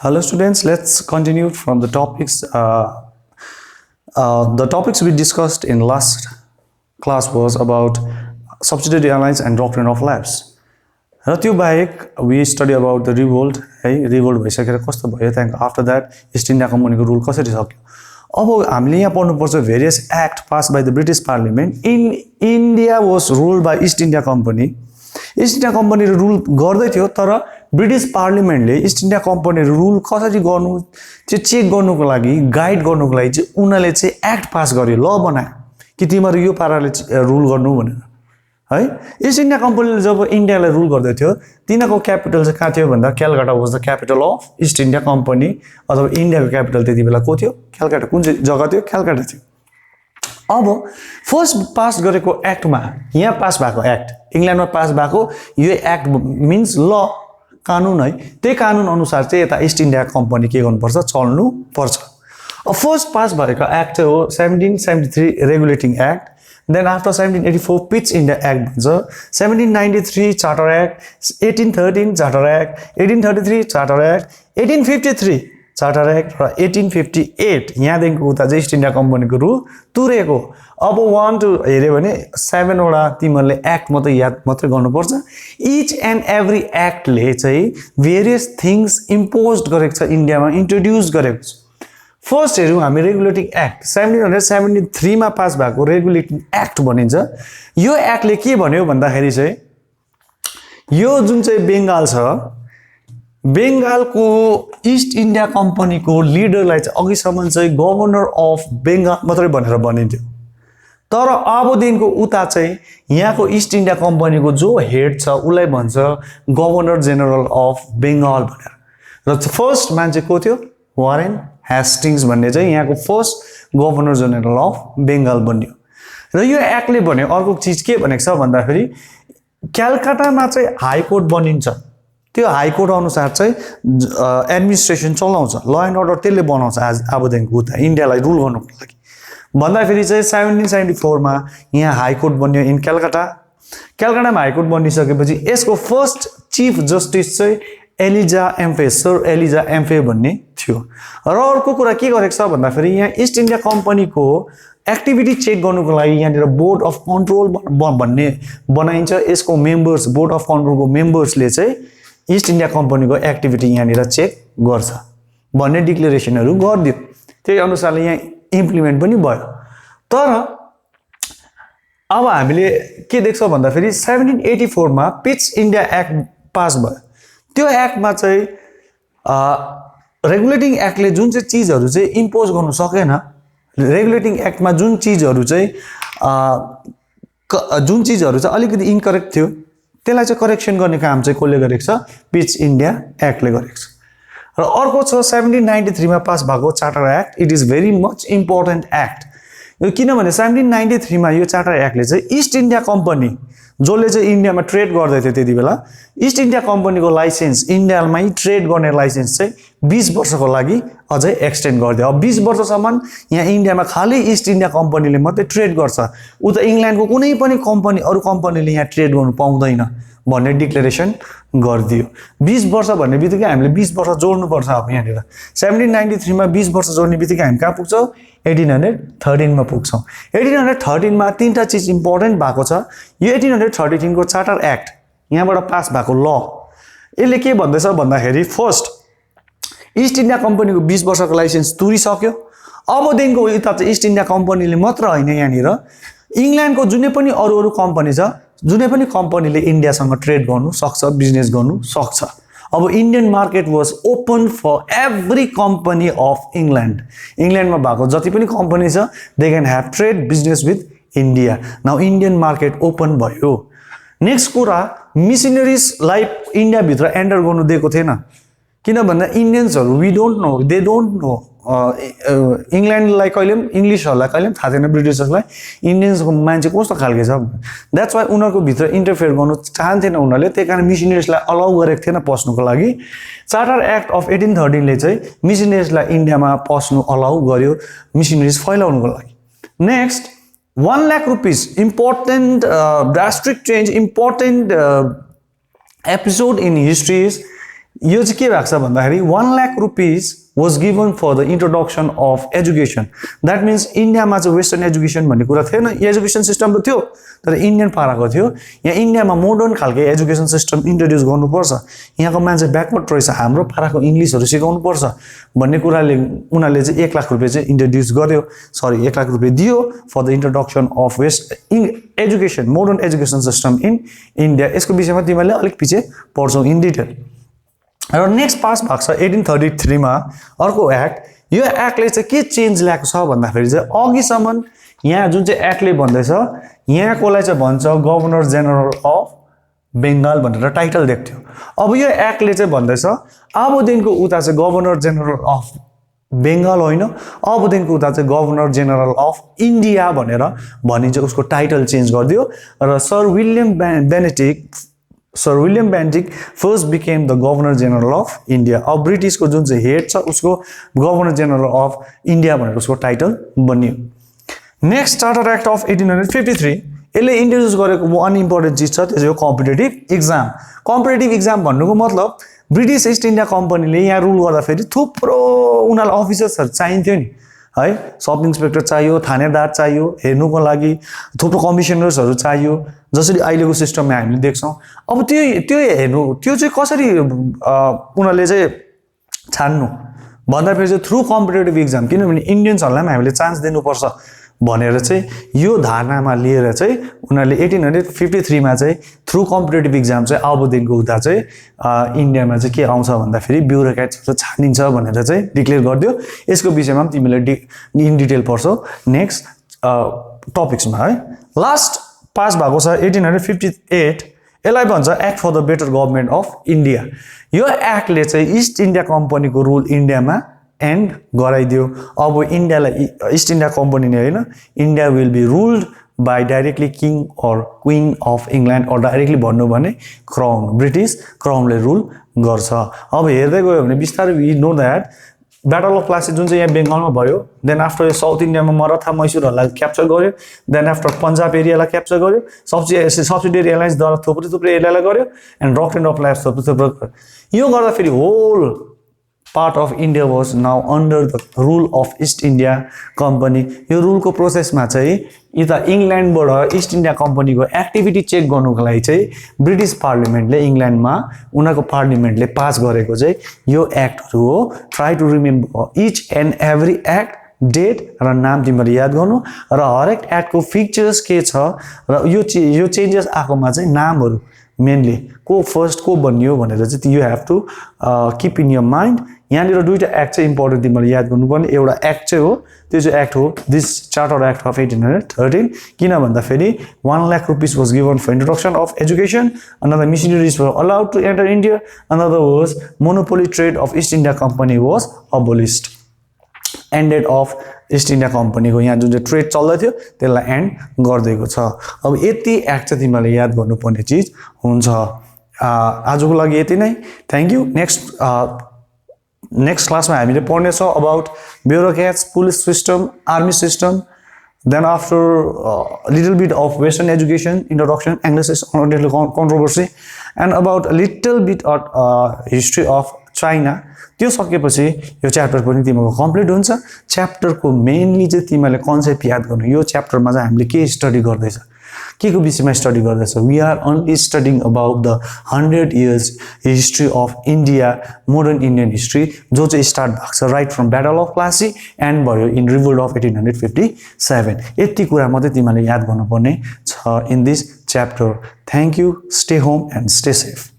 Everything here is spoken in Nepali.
Hello students, let's continue from the topics. The topics we discussed in last class was about subsidiary airlines and doctrine of lapse. र त्यो बाहेक we study about the revolt है revolt भइसकेर कस्तो भयो त्यहाँदेखि after that ईस्ट इन्डिया कम्पनीको रुल कसरी सक्यो अब हामीले यहाँ पढ्नुपर्छ various act passed by the British Parliament in India was ruled by East India Company. East India कम्पनीले रुल गर्दै थियो तर ब्रिटिश पार्लिमेन्टले ईस्ट इन्डिया कम्पनीले रुल कसरी गर्नु त्यो चेक गर्नुको लागि गाइड गर्नुको लागि चाहिँ उनीहरूले चाहिँ एक्ट पास गर्यो ल बनायो कि तिमीहरू यो पाराले रुल गर्नु भनेर है ईस्ट इन्डिया कम्पनीले जब इन्डियालाई रुल गर्दै थियो तिनीहरूको क्यापिटल चाहिँ कहाँ थियो भन्दा Calcutta was the capital of east India company अथवा इन्डियाको क्यापिटल त्यति बेला को थियो कलकत्ता कुन चाहिँ जग्गा थियो कलकत्ता थियो अब फर्स्ट पास गरेको एक्टमा यहाँ पास भएको एक्ट इंग्ल्यान्डमा पास भएको यो एक्ट मिन्स ल कानुन है त्यही कानुन अनुसार चाहिँ यता ईस्ट इन्डिया कम्पनी के गर्नुपर्छ चल्नु पर्छ अब फर्स्ट पास भएको एक्ट हो 1773 regulating act then after 1784 Pitt's India act भन्छ 1793 charter act 1813 charter act 1833 charter act 1853 charter act र 1858 यहाँदेखिको उता चाहिँ ईस्ट इन्डिया कम्पनीको रुल तुरेको अब 1 to हेर्यो भने 7 वटा तिमीहरूले एक्ट मात्रै याद मात्रै गर्नुपर्छ इच एन्ड एभ्री एक्टले चाहिँ भेरियस थिङ्स इम्पोज गरेको छ इन्डियामा इन्ट्रोड्युस गरेको छ फर्स्ट हेरौँ हामी रेगुलेटिङ एक्ट 1773 मा पास भएको रेगुलेटिङ एक्ट भनिन्छ यो एक्टले के भन्यो भन्दाखेरि चाहिँ यो जुन चाहिँ बेङ्गाल छ बेङ्गालको ईस्ट इन्डिया कम्पनीको लिडरलाई चाहिँ अघिसम्म चाहिँ गभर्नर अफ बेङ्गाल मात्रै भनेर भनिन्थ्यो तर अबदेखिको उता चाहिँ यहाँको ईस्ट इन्डिया कम्पनीको जो हेड छ उसलाई भन्छ गभर्नर जेनरल अफ बेङ्गाल भनेर र फर्स्ट मान्छे को थियो वारेन हेस्टिङ्स भन्ने चाहिँ यहाँको first governor general of Bengal बन्यो र यो एक्टले भन्यो अर्को चिज के भनेको छ भन्दाखेरि कलकत्तामा चाहिँ हाइकोर्ट बनिन्छ त्यो हाइकोर्ट अनुसार चाहिँ एडमिनिस्ट्रेसन चलाउँछ ल एन्ड अर्डर त्यसले बनाउँछ आज अबदेखिको उता इन्डियालाई रुल गर्नुको लागि भन्दाखेरि चाहिँ 1774 मा यहाँ हाइकोर्ट बन्यो इन कलकत्तामा हाइकोर्ट बनिसकेपछि यसको फर्स्ट चिफ जस्टिस चाहिँ एलिजा एम्फे सर एलिजा एम्फे भन्ने थियो र अर्को कुरा के गरेको छ भन्दाखेरि यहाँ ईस्ट इन्डिया कम्पनीको एक्टिभिटी चेक गर्नुको लागि यहाँनिर बोर्ड अफ कन्ट्रोल भन्ने बनाइन्छ यसको मेम्बर्स बोर्ड अफ कन्ट्रोलको मेम्बर्सले चाहिँ ईस्ट इन्डिया कम्पनीको एक्टिभिटी यहाँनिर चेक गर्छ भन्ने डिक्लेरेसनहरू गरिदियो त्यही अनुसारले यहाँ इम्प्लिमेन्ट पनि भयो तर अब हामीले के देख्छौँ भन्दाखेरि 1784 मा पिच इन्डिया एक्ट पास भयो त्यो एक्टमा चाहिँ रेगुलेटिङ एक्टले जुन चाहिँ चिजहरू चाहिँ इम्पोज गर्नु सकेन रेगुलेटिङ एक्टमा जुन चिजहरू चाहिँ अलिकति इन्करेक्ट थियो त्यसलाई चाहिँ करेक्सन गर्ने काम चाहिँ कसले गरेको छ पिच इन्डिया एक्टले गरेको छ र अर्को छ 1793 मा पास भएको charter act it is very much important act किनभने 1793 मा यो चार्टर एक्टले चाहिँ ईस्ट इन्डिया कम्पनी जसले चाहिँ इन्डियामा ट्रेड गर्दै थियो त्यति बेला ईस्ट इन्डिया कम्पनीको लाइसेन्स इन्डियामै ट्रेड गर्ने लाइसेन्स चाहिँ 20 वर्षको लागि अझै एक्सटेन्ड गरिदियो अब 20 वर्षसम्म यहाँ इन्डियामा खाली ईस्ट इन्डिया कम्पनीले मात्रै ट्रेड गर्छ उता इङ्ल्यान्डको कुनै पनि कम्पनी अरू कम्पनीले यहाँ ट्रेड गर्नु पाउँदैन भन्ने डिक्लेरेसन गरिदियो 20 वर्ष भन्ने बित्तिकै हामीले 20 वर्ष जोड्नुपर्छ अब यहाँनिर 1793 मा 20 वर्ष जोड्ने बित्तिकै हामी कहाँ पुग्छौँ 1813 मा पुग्छौँ 1813 मा तीनटा चिज इम्पोर्टेन्ट भएको छ यो 1813 को चार्टर एक्ट यहाँबाट पास भएको ल यसले के भन्दैछ भन्दाखेरि फर्स्ट ईस्ट इन्डिया कम्पनीको 20 वर्षको लाइसेन्स तुरिसक्यो अबदेखिको यता चाहिँ ईस्ट इन्डिया कम्पनीले मात्र होइन यहाँनिर इङ्ल्यान्डको जुनै पनि अरू कम्पनी छ जुनै पनि कम्पनीले इन्डियासँग ट्रेड गर्नु सक्छ बिजनेस गर्नु सक्छ अब Indian market was open for every company of इङ्ल्यान्डमा भएको जति पनि कम्पनी छ they can have trade business with India now Indian market open भयो नेक्स्ट कुरा मिसनरिजलाई इन्डियाभित्र एन्टर गर्नु दिएको थिएन किन भन्दा इन्डियन्सहरू we don't know they don't know इङ्ल्यान्डलाई कहिले पनि इङ्ग्लिसहरूलाई कहिले पनि थाहा थिएन ब्रिटिसहरूलाई इन्डियन्सको मान्छे कस्तो खालको छ द्याट्स वाइ उनीहरूको भित्र इन्टरफेयर गर्नु चाहन्थेन उनीहरूले त्यही कारण मिसनरिजलाई अलाउ गरेको थिएन पस्नुको लागि चार्टर एक्ट अफ 1813 ले चाहिँ मिसनरिजलाई इन्डियामा पस्नु अलाउ गर्यो मिसनरिज फैलाउनुको लागि next 1 lakh rupees important drastic change important episode in history is यो चाहिँ के भएको छ भन्दाखेरि 1 lakh rupees was given for the introduction of education. That means इन्डियामा चाहिँ वेस्टर्न एजुकेसन भन्ने कुरा थिएन, एजुकेसन सिस्टम त थियो तर इन्डियन पाराको थियो। यहाँ इन्डियामा मोडर्न खालको एजुकेसन सिस्टम इन्ट्रोड्युस गर्नुपर्छ, यहाँको मान्छे ब्याकवर्ड रहेछ, हाम्रो पाराको इङ्ग्लिसहरू सिकाउनुपर्छ भन्ने कुराले उनीहरूले चाहिँ 1 लाख रुपियाँ चाहिँ इन्ट्रोड्युस गर्यो, 1 लाख रुपियाँ दियो for the introduction of west education, modern education system in India. यसको विषयमा तिमीहरूले अलिक पछि पढ्छौ इन डिटेल। र नेक्स्ट पास भएको छ 1833 मा अर्को एक्ट। यो एक्टले चाहिँ के चेन्ज ल्याएको छ भन्दाखेरि चाहिँ अघिसम्म यहाँ जुन चाहिँ एक्टले भन्दैछ यहाँकोलाई चाहिँ भन्छ गभर्नर जेनरल अफ बेङ्गाल भनेर टाइटल दिएको थियो। अब यो एक्टले चाहिँ भन्दैछ अबदेखिको उता चाहिँ गभर्नर जेनरल अफ बेङ्गाल होइन, अबदेखिको उता चाहिँ गभर्नर जेनरल अफ इन्डिया भनेर भनिन्छ, उसको टाइटल चेन्ज गरिदियो। र sir William Bentinck first became the governor general of India. अब ब्रिटिसको जुन चाहिँ हेड छ उसको गभर्नर जेनरल अफ इन्डिया भनेर उसको टाइटल बन्यो। नेक्स्ट चार्टर एक्ट अफ 1853 यसले इन्ट्रोड्युस गरेको वान इम्पोर्टेन्ट चिज छ, त्यो चाहिँ हो कम्पिटेटिभ इक्जाम। कम्पिटेटिभ इक्जाम भन्नुको मतलब ब्रिटिस इस्ट इन्डिया कम्पनीले यहाँ रुल गर्दाखेरि थुप्रो उनीहरूलाई अफिसर्सहरू चाहिन्थ्यो नि है, सब इन्सपेक्टर चाहियो, थानेदार चाहियो, हेर्नुको लागि थुप्रो कमिसनर्सहरू चाहियो, जसरी अहिलेको सिस्टममा हामीले देख्छौँ। अब त्यो हेर्नु त्यो चाहिँ कसरी उनीहरूले चाहिँ छान्नु भन्दाखेरि चाहिँ थ्रु कम्पिटेटिभ इक्जाम, किनभने इन्डियन्सहरूलाई पनि हामीले चान्स दिनुपर्छ भनेर चाहिँ यो धारणामा लिएर चाहिँ उनीहरूले 1853 मा चाहिँ थ्रु कम्पिटेटिभ इक्जाम चाहिँ अबदेखिको उता चाहिँ इन्डियामा चाहिँ के आउँछ भन्दाखेरि ब्युरोक्रेट्सहरू छानिन्छ भनेर चाहिँ डिक्लेयर गरिदियो। यसको विषयमा पनि तिमीले इन डिटेल पढ्छौ नेक्स्ट टपिक्समा है। लास्ट पास भएको छ 1858, यसलाई भन्छ act for the better government of India. यो एक्टले चाहिँ इस्ट इन्डिया कम्पनीको रुल इन्डियामा एन्ड गराइदियो। अब इन्डियालाई इस्ट इन्डिया कम्पनी नै होइन, India will be ruled by directly king or queen of England, or directly भन्नु भने क्राउन, ब्रिटिस क्राउनले रुल गर्छ। अब हेर्दै गयो भने बिस्तारै we know that battle of Plassey जुन चाहिँ यहाँ बेङ्गलमा भयो, देन आफ्टर साउथ इन्डियामा मराठा मैसुरहरूलाई क्याप्चर गर्यो, देन आफ्टर पन्जाब एरियालाई क्याप्चर गर्यो, सब्सिडियरी एलायन्सद्वारा थुप्रै एरियालाई गर्यो, एन्ड डक्ट्रिन अफ लाइफ थुप्रै यो गर्दाखेरि whole part of India was now under the rule of East India company. यो रुलको प्रोसेसमा चाहिँ यता इङ्ल्यान्डबाट इस्ट इन्डिया कम्पनीको एक्टिभिटी चेक गर्नुको लागि चाहिँ ब्रिटिस पार्लिमेन्टले इङ्ल्यान्डमा उनीहरूको पार्लिमेन्टले पास गरेको चाहिँ यो एक्टहरू हो। Try to remember each and every act, date र नाम तिमीले याद गर्नु, र हरेक एक्टको फिचर्स के छ र यो चेन्जेस आएकोमा चाहिँ नामहरू मेनली को फर्स्ट को बनियो भनेर चाहिँ you have to keep in your mind. यहाँनिर दुईवटा एक्ट चाहिँ इम्पोर्टेन्ट तिमीले याद गर्नुपर्ने, एउटा एक्ट चाहिँ हो त्यो चाहिँ एक्ट हो दिस चार्टर एक्ट अफ 1813, किन भन्दाखेरि 1 lakh rupees was given for introduction of education, another missionaries were allowed to enter India, another was monopoly trade of East India company was abolished, ended of East India कम्पनीको यहाँ जुन चाहिँ ट्रेड चल्दै थियो त्यसलाई एन्ड गरिदिएको छ। अब यति एक्ट चाहिँ तिमीले याद गर्नुपर्ने चिज हुन्छ। आजको लागि यति नै, थ्याङ्क यू। नेक्स्ट क्लासमा हामीले पढ्नेछौँ about bureaucrats, police system, army system, then after little bit of western education introduction, Anglo controversy, and about little bit of history of China. त्यो सकेपछि यो च्याप्टर पनि तिमीको कम्प्लिट हुन्छ। च्याप्टरको मेनली चाहिँ तिमीले कन्सेप्ट याद गर्नु, यो च्याप्टरमा चाहिँ हामीले के स्टडी गर्दैछ, के को विषयमा स्टडी गर्दैछ। We are only studying about the 100 years history of India, modern Indian history, जो चाहिँ स्टार्ट भएको छ right from battle of Plassey end भयो इन रिभोल्ट अफ 1857। यति कुरा मात्रै तिमीले याद गर्नुपर्ने छ in this chapter. Thank you, stay home and stay safe.